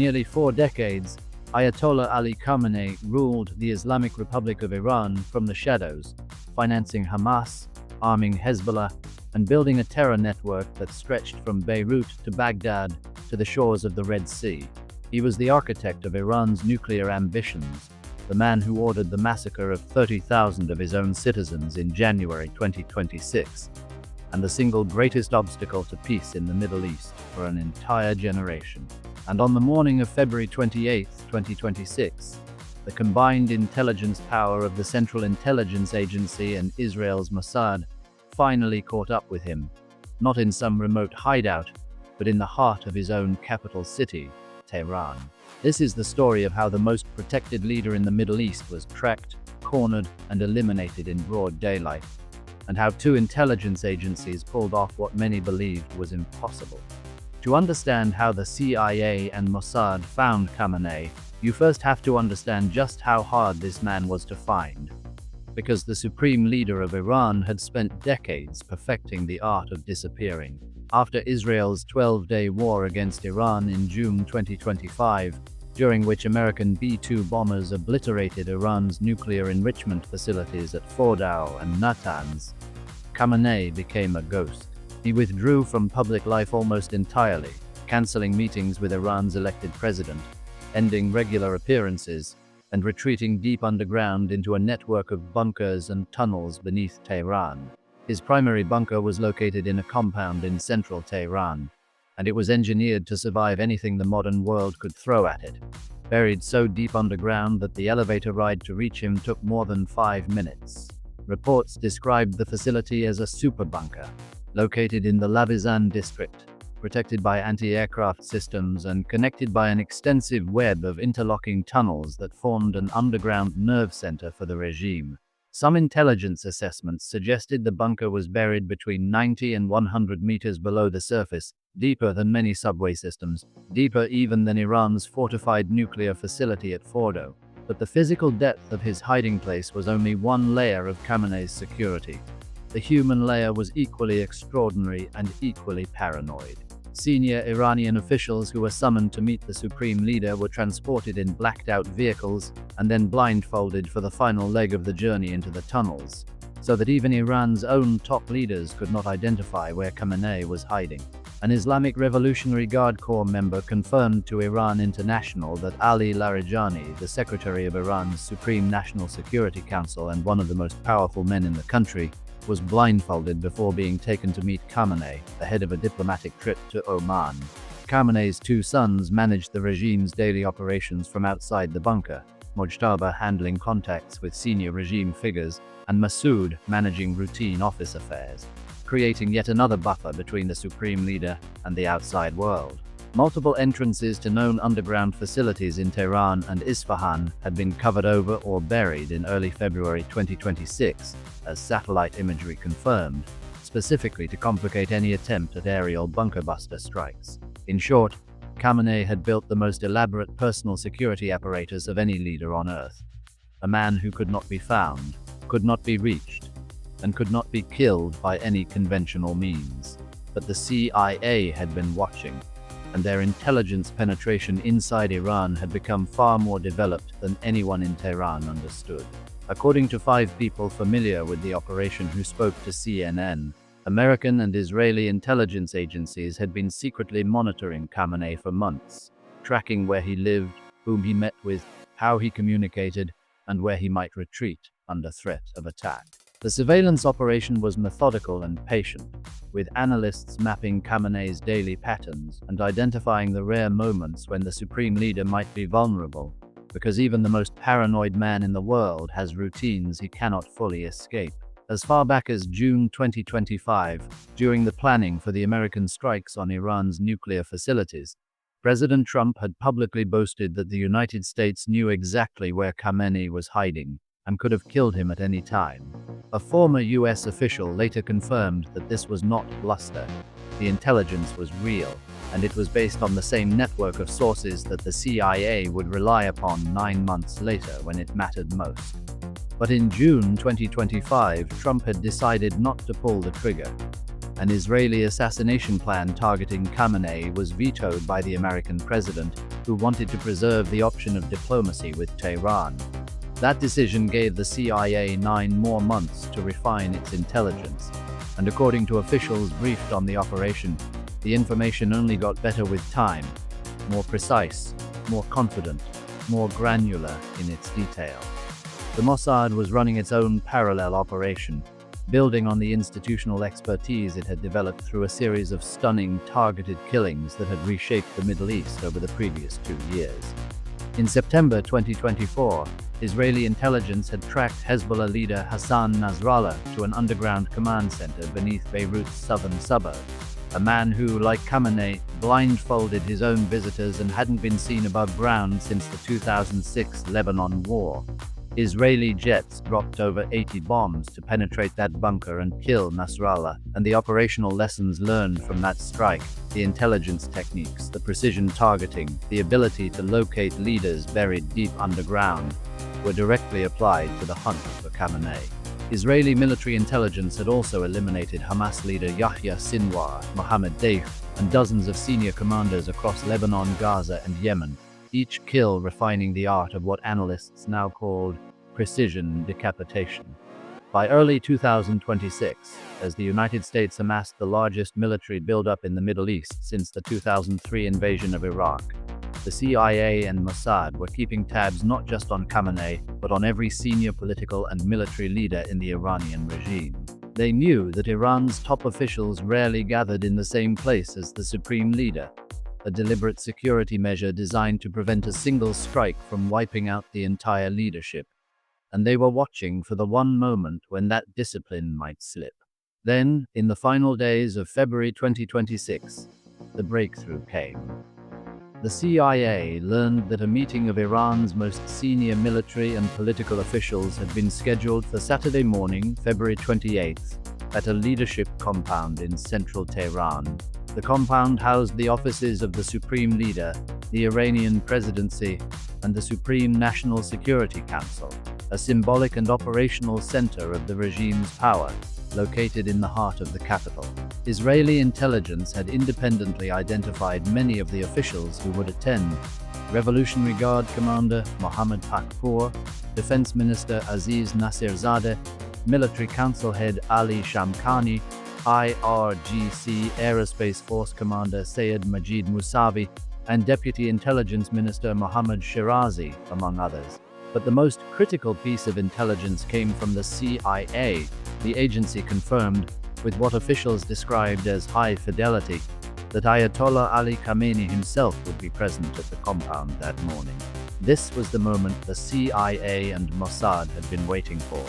nearly 4 decades, Ayatollah Ali Khamenei ruled the Islamic Republic of Iran from the shadows, financing Hamas, arming Hezbollah, and building a terror network that stretched from Beirut to Baghdad to the shores of the Red Sea. He was the architect of Iran's nuclear ambitions, the man who ordered the massacre of 30,000 of his own citizens in January 2026, and the single greatest obstacle to peace in the Middle East for an entire generation. And on the morning of February 28, 2026, the combined intelligence power of the Central Intelligence Agency and Israel's Mossad finally caught up with him, not in some remote hideout, but in the heart of his own capital city, Tehran. This is the story of how the most protected leader in the Middle East was tracked, cornered, and eliminated in broad daylight, and how 2 intelligence agencies pulled off what many believed was impossible. To understand how the CIA and Mossad found Khamenei, you first have to understand just how hard this man was to find. Because the supreme leader of Iran had spent decades perfecting the art of disappearing. After Israel's 12-day war against Iran in June 2025, during which American B-2 bombers obliterated Iran's nuclear enrichment facilities at Fordow and Natanz, Khamenei became a ghost. He withdrew from public life almost entirely, canceling meetings with Iran's elected president, ending regular appearances, and retreating deep underground into a network of bunkers and tunnels beneath Tehran. His primary bunker was located in a compound in central Tehran, and it was engineered to survive anything the modern world could throw at it. Buried so deep underground that the elevator ride to reach him took more than 5 minutes. Reports described the facility as a super bunker, located in the Lavizan district, protected by anti-aircraft systems and connected by an extensive web of interlocking tunnels that formed an underground nerve center for the regime. Some intelligence assessments suggested the bunker was buried between 90 and 100 meters below the surface, deeper than many subway systems, deeper even than Iran's fortified nuclear facility at Fordow. But the physical depth of his hiding place was only one layer of Khamenei's security. The human layer was equally extraordinary and equally paranoid. Senior Iranian officials who were summoned to meet the supreme leader were transported in blacked-out vehicles and then blindfolded for the final leg of the journey into the tunnels, so that even Iran's own top leaders could not identify where Khamenei was hiding. An Islamic Revolutionary Guard Corps member confirmed to Iran International that Ali Larijani, the secretary of Iran's Supreme National Security Council and one of the most powerful men in the country, was blindfolded before being taken to meet Khamenei, ahead of a diplomatic trip to Oman. Khamenei's 2 sons managed the regime's daily operations from outside the bunker, Mojtaba handling contacts with senior regime figures, and Masoud managing routine office affairs, creating yet another buffer between the supreme leader and the outside world. Multiple entrances to known underground facilities in Tehran and Isfahan had been covered over or buried in early February 2026, as satellite imagery confirmed, specifically to complicate any attempt at aerial bunker-buster strikes. In short, Khamenei had built the most elaborate personal security apparatus of any leader on Earth. A man who could not be found, could not be reached, and could not be killed by any conventional means. But the CIA had been watching, and their intelligence penetration inside Iran had become far more developed than anyone in Tehran understood. According to 5 people familiar with the operation who spoke to CNN, American and Israeli intelligence agencies had been secretly monitoring Khamenei for months, tracking where he lived, whom he met with, how he communicated, and where he might retreat under threat of attack. The surveillance operation was methodical and patient, with analysts mapping Khamenei's daily patterns and identifying the rare moments when the supreme leader might be vulnerable, because even the most paranoid man in the world has routines he cannot fully escape. As far back as June 2025, during the planning for the American strikes on Iran's nuclear facilities, President Trump had publicly boasted that the United States knew exactly where Khamenei was hiding and could have killed him at any time. A former US official later confirmed that this was not bluster. The intelligence was real, and it was based on the same network of sources that the CIA would rely upon 9 months later when it mattered most. But in June 2025, Trump had decided not to pull the trigger. An Israeli assassination plan targeting Khamenei was vetoed by the American president, who wanted to preserve the option of diplomacy with Tehran. That decision gave the CIA 9 more months to refine its intelligence, and according to officials briefed on the operation, the information only got better with time, more precise, more confident, more granular in its detail. The Mossad was running its own parallel operation, building on the institutional expertise it had developed through a series of stunning, targeted killings that had reshaped the Middle East over the previous 2 years. In September 2024, Israeli intelligence had tracked Hezbollah leader Hassan Nasrallah to an underground command center beneath Beirut's southern suburbs. A man who, like Khamenei, blindfolded his own visitors and hadn't been seen above ground since the 2006 Lebanon War. Israeli jets dropped over 80 bombs to penetrate that bunker and kill Nasrallah, and the operational lessons learned from that strike, the intelligence techniques, the precision targeting, the ability to locate leaders buried deep underground, were directly applied to the hunt for Khamenei. Israeli military intelligence had also eliminated Hamas leader Yahya Sinwar, Mohammed Deif, and dozens of senior commanders across Lebanon, Gaza, and Yemen, each kill refining the art of what analysts now called precision decapitation. By early 2026, as the United States amassed the largest military buildup in the Middle East since the 2003 invasion of Iraq, the CIA and Mossad were keeping tabs not just on Khamenei, but on every senior political and military leader in the Iranian regime. They knew that Iran's top officials rarely gathered in the same place as the supreme leader, a deliberate security measure designed to prevent a single strike from wiping out the entire leadership. And they were watching for the one moment when that discipline might slip. Then, in the final days of February 2026, the breakthrough came. The CIA learned that a meeting of Iran's most senior military and political officials had been scheduled for Saturday morning, February 28th, at a leadership compound in central Tehran. The compound housed the offices of the Supreme Leader, the Iranian Presidency, and the Supreme National Security Council, a symbolic and operational center of the regime's power, located in the heart of the capital. Israeli intelligence had independently identified many of the officials who would attend: Revolutionary Guard Commander Mohammad Pakpour, Defense Minister Aziz Nasirzadeh, Military Council Head Ali Shamkhani, IRGC Aerospace Force Commander Sayed Majid Musavi, and Deputy Intelligence Minister Mohammad Shirazi, among others. But the most critical piece of intelligence came from the CIA. The agency confirmed, with what officials described as high fidelity, that Ayatollah Ali Khamenei himself would be present at the compound that morning. This was the moment the CIA and Mossad had been waiting for.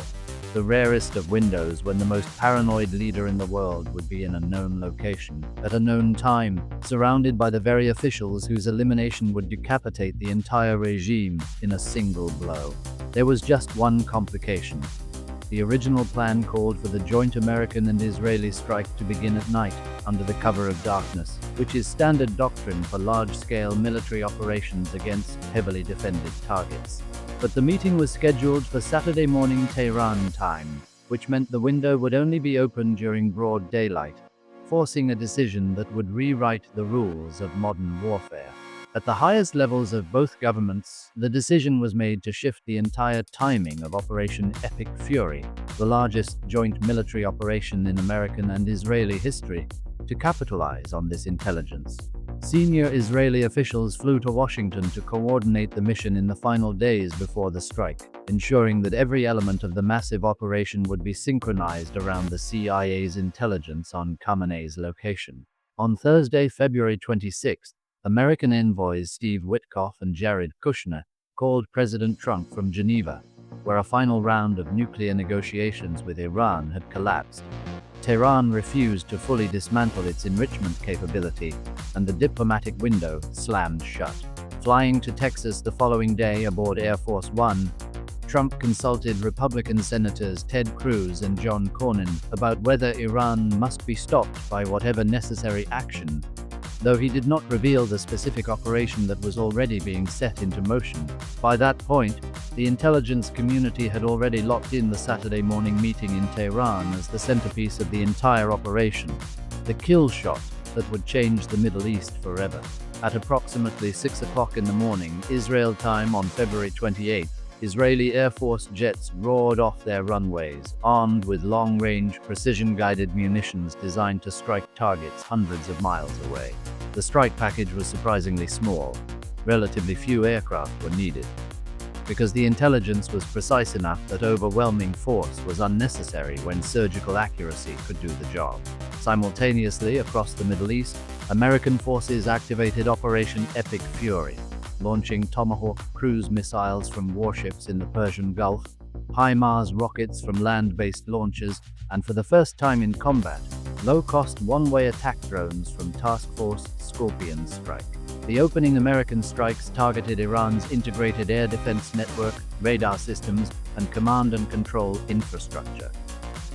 The rarest of windows when the most paranoid leader in the world would be in a known location, at a known time, surrounded by the very officials whose elimination would decapitate the entire regime in a single blow. There was just one complication. The original plan called for the joint American and Israeli strike to begin at night, under the cover of darkness, which is standard doctrine for large-scale military operations against heavily defended targets. But the meeting was scheduled for Saturday morning Tehran time, which meant the window would only be open during broad daylight, forcing a decision that would rewrite the rules of modern warfare. At the highest levels of both governments, the decision was made to shift the entire timing of Operation Epic Fury, the largest joint military operation in American and Israeli history, to capitalize on this intelligence. Senior Israeli officials flew to Washington to coordinate the mission in the final days before the strike, ensuring that every element of the massive operation would be synchronized around the CIA's intelligence on Khamenei's location. On Thursday, February 26th, American envoys Steve Witkoff and Jared Kushner called President Trump from Geneva, where a final round of nuclear negotiations with Iran had collapsed. Tehran refused to fully dismantle its enrichment capability, and the diplomatic window slammed shut. Flying to Texas the following day aboard Air Force One, Trump consulted Republican Senators Ted Cruz and John Cornyn about whether Iran must be stopped by whatever necessary action, though he did not reveal the specific operation that was already being set into motion. By that point, the intelligence community had already locked in the Saturday morning meeting in Tehran as the centerpiece of the entire operation, the kill shot that would change the Middle East forever. At approximately 6 o'clock in the morning, Israel time on February 28, Israeli Air Force jets roared off their runways, armed with long-range, precision-guided munitions designed to strike targets hundreds of miles away. The strike package was surprisingly small. Relatively few aircraft were needed, because the intelligence was precise enough that overwhelming force was unnecessary when surgical accuracy could do the job. Simultaneously, across the Middle East, American forces activated Operation Epic Fury, launching Tomahawk cruise missiles from warships in the Persian Gulf, HIMARS rockets from land-based launchers, and for the first time in combat, low-cost one-way attack drones from Task Force Scorpion Strike. The opening American strikes targeted Iran's integrated air defense network, radar systems, and command and control infrastructure.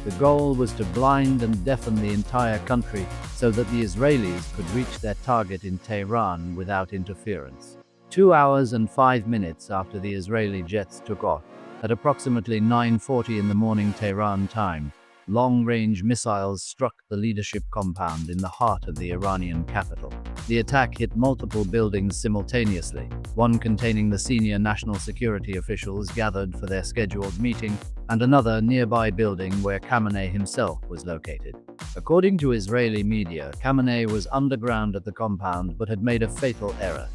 The goal was to blind and deafen the entire country so that the Israelis could reach their target in Tehran without interference. 2 hours and 5 minutes after the Israeli jets took off, at approximately 9:40 in the morning Tehran time, long-range missiles struck the leadership compound in the heart of the Iranian capital. The attack hit multiple buildings simultaneously, one containing the senior national security officials gathered for their scheduled meeting, and another nearby building where Khamenei himself was located. According to Israeli media, Khamenei was underground at the compound but had made a fatal error.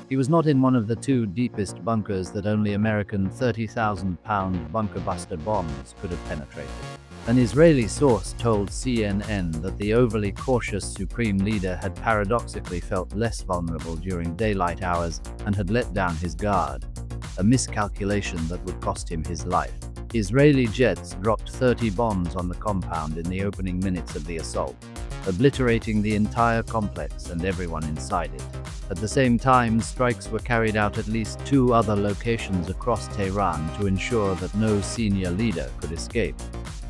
He was not in one of the two deepest bunkers that only American 30,000-pound bunker-buster bombs could have penetrated. An Israeli source told CNN that the overly cautious supreme leader had paradoxically felt less vulnerable during daylight hours and had let down his guard, a miscalculation that would cost him his life. Israeli jets dropped 30 bombs on the compound in the opening minutes of the assault, obliterating the entire complex and everyone inside it. At the same time, strikes were carried out at least 2 other locations across Tehran to ensure that no senior leader could escape.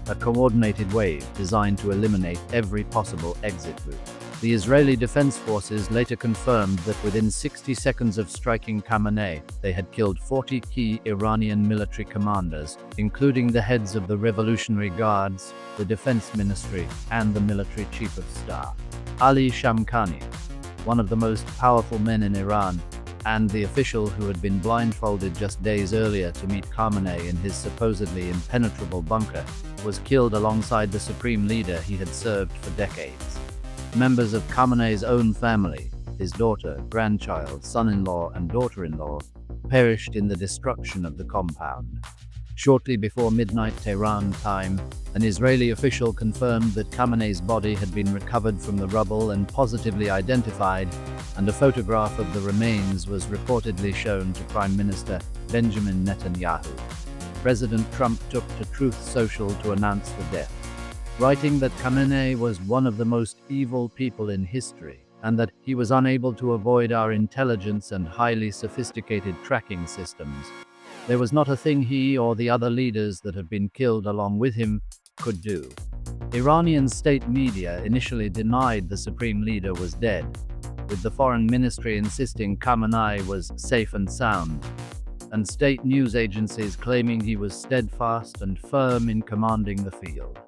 A coordinated wave designed to eliminate every possible exit route. The Israeli Defense Forces later confirmed that within 60 seconds of striking Khamenei, they had killed 40 key Iranian military commanders, including the heads of the Revolutionary Guards, the Defense Ministry, and the military chief of staff. Ali Shamkhani, one of the most powerful men in Iran, and the official who had been blindfolded just days earlier to meet Khamenei in his supposedly impenetrable bunker, was killed alongside the supreme leader he had served for decades. Members of Khamenei's own family, his daughter, grandchild, son-in-law, and daughter-in-law, perished in the destruction of the compound. Shortly before midnight Tehran time, an Israeli official confirmed that Khamenei's body had been recovered from the rubble and positively identified, and a photograph of the remains was reportedly shown to Prime Minister Benjamin Netanyahu. President Trump took to Truth Social to announce the death, writing that Khamenei was one of the most evil people in history, and that he was unable to avoid our intelligence and highly sophisticated tracking systems. There was not a thing he or the other leaders that had been killed along with him could do. Iranian state media initially denied the supreme leader was dead, with the foreign ministry insisting Khamenei was safe and sound, and state news agencies claiming he was steadfast and firm in commanding the field.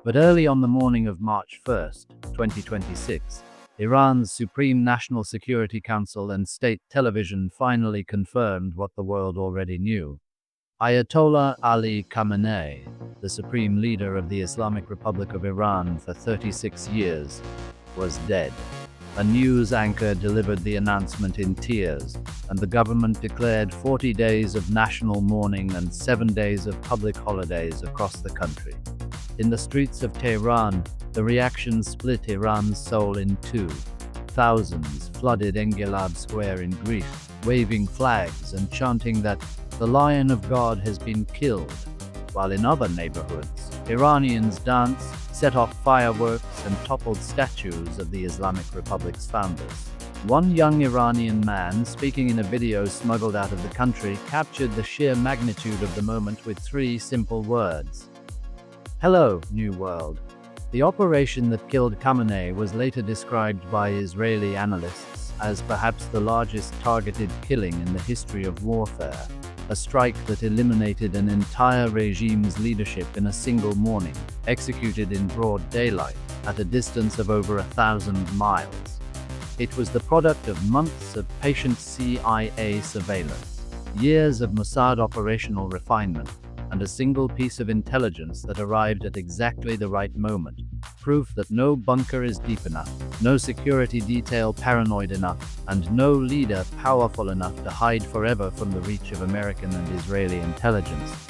But early on the morning of March 1st, 2026, Iran's Supreme National Security Council and state television finally confirmed what the world already knew. Ayatollah Ali Khamenei, the supreme leader of the Islamic Republic of Iran for 36 years, was dead. A news anchor delivered the announcement in tears, and the government declared 40 days of national mourning and 7 days of public holidays across the country. In the streets of Tehran, the reaction split Iran's soul in two. Thousands flooded Engilab Square in Greece, waving flags and chanting that the Lion of God has been killed, while in other neighborhoods, Iranians danced, set off fireworks, and toppled statues of the Islamic Republic's founders. One young Iranian man, speaking in a video smuggled out of the country, captured the sheer magnitude of the moment with 3 simple words. "Hello, New World." The operation that killed Khamenei was later described by Israeli analysts as perhaps the largest targeted killing in the history of warfare, a strike that eliminated an entire regime's leadership in a single morning, executed in broad daylight. at a distance of over 1,000 miles. It was the product of months of patient CIA surveillance, years of Mossad operational refinement, and a single piece of intelligence that arrived at exactly the right moment. Proof that no bunker is deep enough, no security detail paranoid enough, and no leader powerful enough to hide forever from the reach of American and Israeli intelligence.